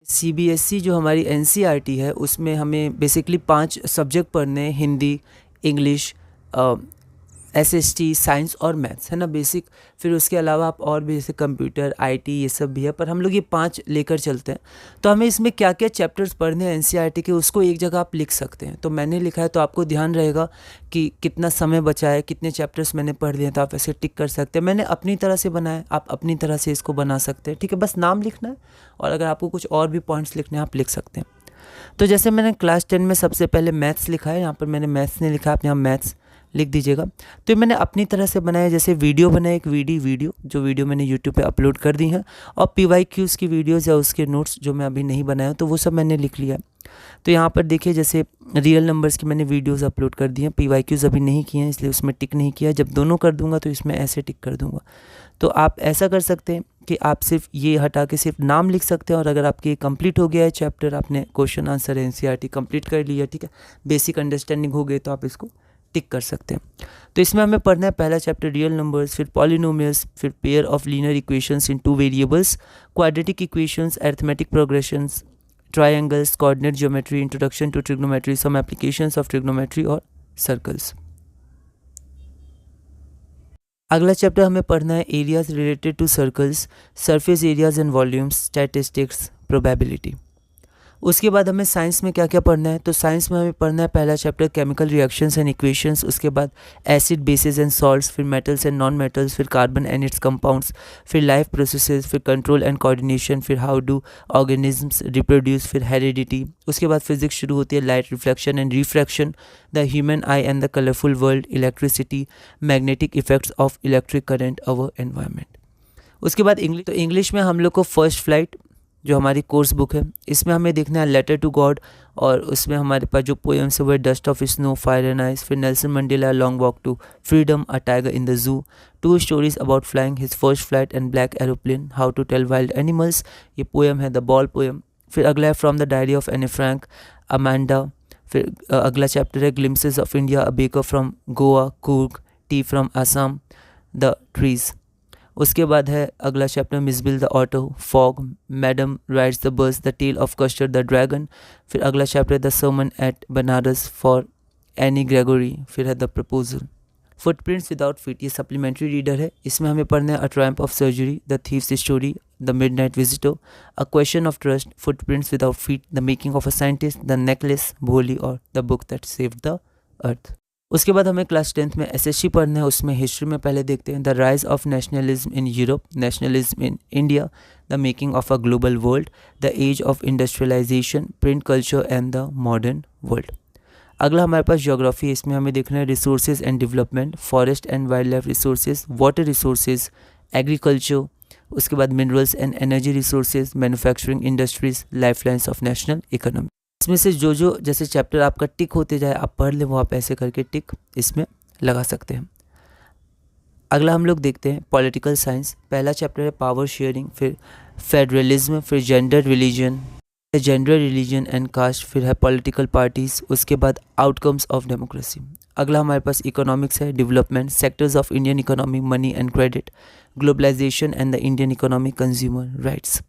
CBSE जो हमारी NCERT है उसमें हमें बेसिकली 5 सब्जेक्ट पढ़ने हैं, हिंदी, इंग्लिश, एसएसटी, साइंस और मैथ्स, है ना बेसिक। फिर उसके अलावा आप और भी जैसे कंप्यूटर, आईटी, ये सब भी है, पर हम लोग ये 5 लेकर चलते हैं। तो हमें इसमें क्या क्या चैप्टर्स पढ़ने हैं एनसीईआरटी के, उसको एक जगह आप लिख सकते हैं। तो मैंने लिखा है, तो आपको ध्यान रहेगा कि कितना समय बचा है, कितने चैप्टर्स मैंने पढ़ लिए, तो आप ऐसे टिक कर सकते हैं। मैंने अपनी तरह से बनाया, आप अपनी तरह से इसको बना सकते हैं, ठीक है। बस नाम लिखना है, और अगर आपको कुछ और भी पॉइंट्स लिखने हैं आप लिख सकते हैं। तो जैसे मैंने क्लास 10 में सबसे पहले मैथ्स लिखा है, यहाँ पर मैंने मैथ्स नहीं लिखा, आप यहाँ मैथ्स लिख दीजिएगा। तो मैंने अपनी तरह से बनाया, जैसे वीडियो बनाया, एक वीडियो जो वीडियो मैंने यूट्यूब पे अपलोड कर दी है, और PYQs की वीडियोस या उसके नोट्स जो मैं अभी नहीं बनाया, तो वो सब मैंने लिख लिया। तो यहाँ पर देखिए, जैसे रियल नंबर्स की मैंने वीडियोस अपलोड कर दी हैं, PYQs अभी नहीं किए हैं इसलिए उसमें टिक नहीं किया। जब दोनों कर दूंगा तो इसमें ऐसे टिक कर दूंगा। तो आप ऐसा कर सकते हैं कि आप सिर्फ ये हटा के सिर्फ नाम लिख सकते हैं, और अगर आपकी कंप्लीट हो गया है चैप्टर, आपने क्वेश्चन आंसर एनसीईआरटी कंप्लीट कर लिया, ठीक है, बेसिक अंडरस्टैंडिंग हो गई, तो आप इसको टिक कर सकते हैं। तो इसमें हमें पढ़ना है पहला चैप्टर रियल नंबर्स, फिर पॉलिनोमियल्स, फिर pair of linear equations in 2 variables, quadratic equations, arithmetic progressions, triangles, coordinate geometry, introduction to trigonometry, some applications of trigonometry और सर्कल्स। अगला चैप्टर हमें पढ़ना है areas related to circles, surface areas and volumes, statistics, probability. उसके बाद हमें science में क्या क्या पढ़ना है, तो साइंस में हमें पढ़ना है पहला chapter chemical reactions and equations, उसके बाद एसिड, बेसिस एंड सॉल्ट्स, फिर मेटल्स एंड नॉन मेटल्स, फिर कार्बन एंड इट्स कंपाउंड्स, फिर लाइफ प्रोसेसेस, फिर कंट्रोल एंड कोऑर्डिनेशन, फिर हाउ डू ऑर्गेनिजम्स रिप्रोड्यूस, फिर हेरिडिटी। उसके बाद फिजिक्स शुरू होती है, light, reflection and refraction, the human I and the colourful world, electricity, magnetic effects of electric current our environment. उसके बाद इंग्लिश, तो इंग्लिश में हम लोग को फर्स्ट फ्लाइट जो हमारी कोर्स बुक है, इसमें हमें देखना है लेटर टू गॉड, और उसमें हमारे पास जो पोएम्स है वो dust of snow, fire and ice, फिर Nelson Mandela, long walk to freedom, a tiger in the zoo, 2 stories about flying, his first flight and black aeroplane, how to tell wild animals, ये poem है the ball poem. फिर अगला है from the diary of Anne Frank, Amanda. फिर अगला chapter है glimpses of India, a baker from Goa, Coorg, tea from Assam, the trees. उसके बाद है अगला chapter Mijbil the otter, fog, madam rides the bus, the tale of custard the dragon. फिर अगला chapter the sermon at Benares for Anne Gregory, फिर है the proposal. Footprints without feet, ये supplementary reader है, इसमें हमें पढ़ना है a triumph of surgery, the thief's story, the midnight visitor, a question of trust, footprints without feet, the making of a scientist, the necklace, Bholi, और the book that saved the earth. उसके बाद हमें class 10th में SSC पढ़ना है, उसमें history में पहले देखते हैं the rise of nationalism in Europe, nationalism in India, the making of a global world, the age of industrialization, print culture and the modern world. अगला हमारे पास ज्योग्राफी, इसमें हमें देखना है resources and development, forest and wild life resources, water resources, agriculture. उसके बाद minerals and energy resources, manufacturing industries, lifelines of national economy. इसमें से जो जो जैसे चैप्टर आपका टिक होते जाए आप पढ़ लें, वो आप ऐसे करके टिक इसमें लगा सकते हैं। अगला हम लोग देखते हैं पॉलिटिकल साइंस, पहला चैप्टर है पावर शेयरिंग, फिर फेडरलिज्म, फिर जेंडर रिलीजन एंड कास्ट, फिर है पॉलिटिकल पार्टीज, उसके बाद आउटकम्स ऑफ डेमोक्रेसी। अगला हमारे पास इकोनॉमिक्स है, development, sectors of Indian economy, money and credit, globalization and the Indian economy, consumer rights.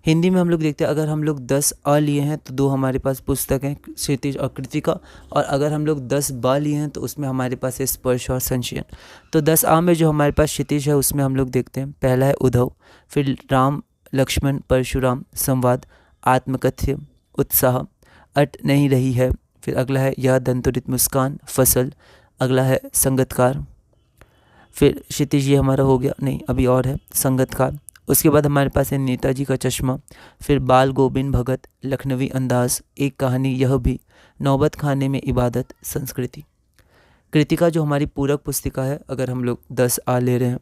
Hindi में हम लोग देखते हैं, अगर हम लोग 10 अ लिए हैं तो 2 हमारे पास पुस्तक हैं, क्षितिज और कृतिका, और अगर हम लोग 10 ब लिए हैं तो उसमें हमारे पास है स्पर्श और संचयन। तो 10 आ में जो हमारे पास क्षितिज है उसमें हम लोग देखते हैं पहला है उद्धव, फिर राम लक्ष्मण परशुराम संवाद, आत्मकथ्य, उत्साह, अट नहीं रही है, फिर अगला है यह दंतोरित मुस्कान, फसल, अगला है संगतकार, फिर क्षितिज ये हमारा हो गया, नहीं अभी और है संगतकार। उसके बाद हमारे पास है नेताजी का चश्मा, फिर बाल गोविंद भगत, लखनवी अंदाज, एक कहानी यह भी, नौबत खाने में इबादत, संस्कृति। कृतिका जो हमारी पूरक पुस्तिका है, अगर हम लोग 10 आ ले रहे हैं,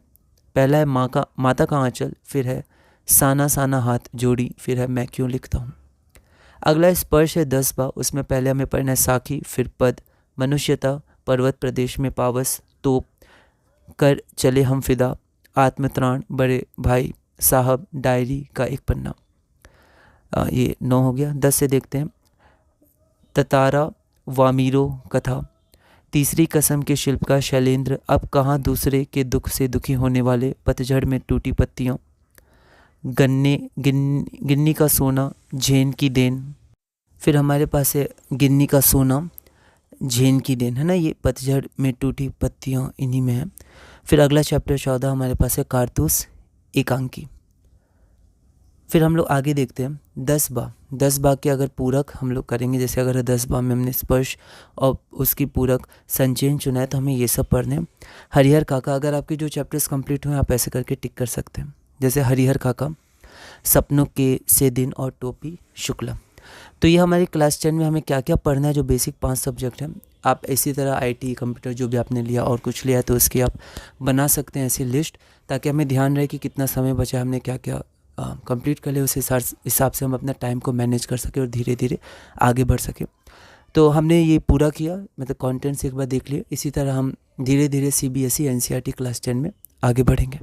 पहला है माता का आंचल, फिर है साना साना हाथ जोड़ी, फिर है मैं क्यों लिखता हूँ। अगला स्पर्श है 10 बा, उसमें पहले हमें पढ़ना है साखी, फिर पद, मनुष्यता, पर्वत प्रदेश में पावस, तोप, कर चले हम फिदा, आत्मत्राण, बड़े भाई साहब, डायरी का एक पन्ना। ये 9 हो गया। 10 से देखते हैं ततारा वामीरो कथा, तीसरी कसम के शिल्प का शैलेंद्र, अब कहाँ दूसरे के दुख से दुखी होने वाले, पतझड़ में टूटी पत्तियाँ, गिन्नी का सोना झेन की देन। फिर हमारे पास है गिन्नी का सोना झेन की देन, है ना, ये पतझड़ में टूटी पत्तियाँ इन्हीं में है। फिर अगला चैप्टर 14 हमारे पास है कारतूस एकांकी। फिर हम लोग आगे देखते हैं 10 बा के अगर पूरक हम लोग करेंगे, जैसे अगर 10 बा में हमने स्पर्श और उसकी पूरक संचयन चुना है तो हमें ये सब पढ़ने हैं। हरिहर काका, अगर आपके जो चैप्टर्स कंप्लीट हुए आप ऐसे करके टिक कर सकते हैं, जैसे हरिहर काका, सपनों के से दिन और टोपी शुक्ला। तो ये हमारी क्लास 10 में हमें क्या क्या पढ़ना है, जो बेसिक 5 सब्जेक्ट हैं। आप इसी तरह आईटी कंप्यूटर जो भी आपने लिया और कुछ लिया तो उसकी आप बना सकते हैं ऐसी लिस्ट, ताकि हमें ध्यान रहे कि कितना समय बचा है, हमने क्या क्या कंप्लीट कर लिया, उस हिसाब से हम अपना टाइम को मैनेज कर सके और धीरे धीरे आगे बढ़ सके। तो हमने ये पूरा किया, मतलब कंटेंट्स एक बार देख लिए। इसी तरह हम धीरे धीरे CBSE NCERT क्लास 10 में आगे बढ़ेंगे।